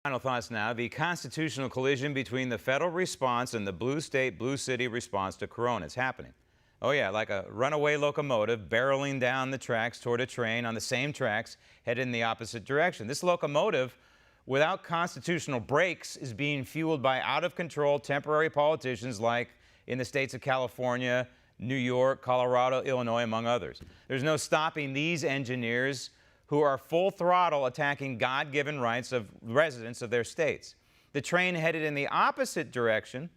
Final thoughts now. The constitutional collision between the federal response and the blue state, blue city response to Corona is happening. Oh yeah, like a runaway locomotive barreling down the tracks toward a train on the same tracks headed in the opposite direction. This locomotive, without constitutional brakes, is being fueled by out-of-control temporary politicians like in the states of California, New York, Colorado, Illinois, among others. There's no stopping these engineers who are full throttle attacking God-given rights of residents of their states. The train headed in the opposite direction,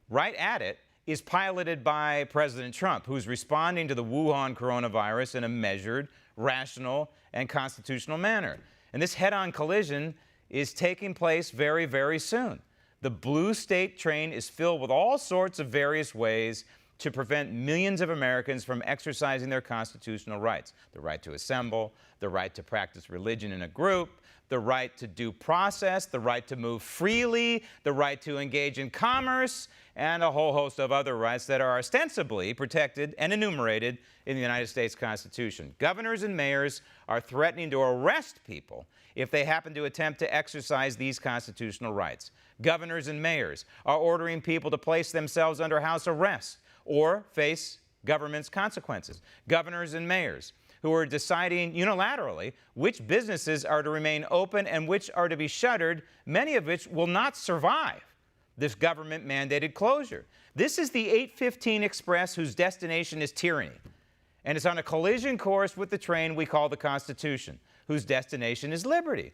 right at it, is piloted by President Trump, who's responding to the Wuhan coronavirus in a measured, rational, and constitutional manner. And this head-on collision is taking place very, very soon. The blue state train is filled with all sorts of various ways to prevent millions of Americans from exercising their constitutional rights. The right to assemble, the right to practice religion in a group, the right to due process, the right to move freely, the right to engage in commerce, and a whole host of other rights that are ostensibly protected and enumerated in the United States Constitution. Governors and mayors are threatening to arrest people if they happen to attempt to exercise these constitutional rights. Governors and mayors are ordering people to place themselves under house arrest or face government's consequences. Governors and mayors who are deciding unilaterally which businesses are to remain open and which are to be shuttered, many of which will not survive this government-mandated closure. This is the 815 Express whose destination is tyranny, and it's on a collision course with the train we call the Constitution, whose destination is liberty.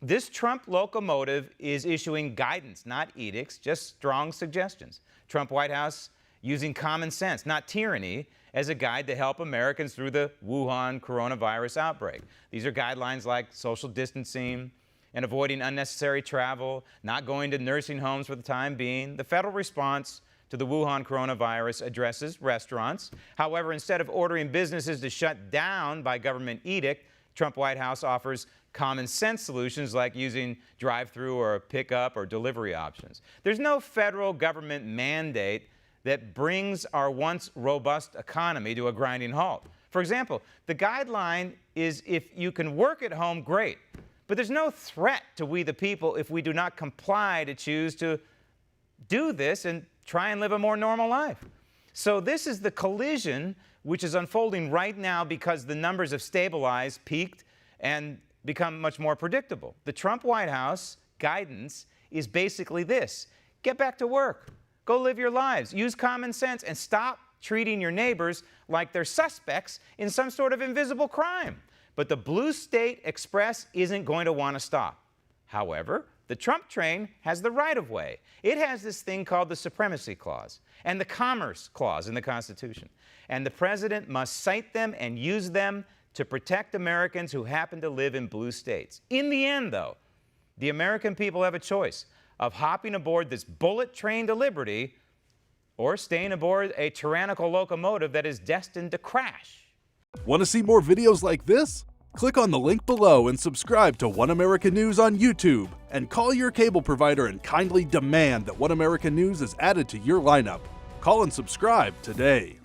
This Trump locomotive is issuing guidance, not edicts, just strong suggestions. Trump White House using common sense, not tyranny, as a guide to help Americans through the Wuhan coronavirus outbreak. These are guidelines like social distancing and avoiding unnecessary travel, not going to nursing homes for the time being. The federal response to the Wuhan coronavirus addresses restaurants. However, instead of ordering businesses to shut down by government edict, Trump White House offers common sense solutions like using drive-through or pickup or delivery options. There's no federal government mandate that brings our once robust economy to a grinding halt. For example, the guideline is if you can work at home, great. But there's no threat to we the people if we do not comply to choose to do this and try and live a more normal life. So this is the collision which is unfolding right now because the numbers have stabilized, peaked, and become much more predictable. The Trump White House guidance is basically this: get back to work. Go live your lives. Use common sense and stop treating your neighbors like they're suspects in some sort of invisible crime. But the Blue State Express isn't going to want to stop. However, the Trump train has the right-of-way. It has this thing called the Supremacy Clause and the Commerce Clause in the Constitution. And the president must cite them and use them to protect Americans who happen to live in blue states. In the end, though, the American people have a choice of hopping aboard this bullet train to liberty or staying aboard a tyrannical locomotive that is destined to crash. Want to see more videos like this? Click on the link below and subscribe to One American News on YouTube, and call your cable provider and kindly demand that One American News is added to your lineup. Call and subscribe today.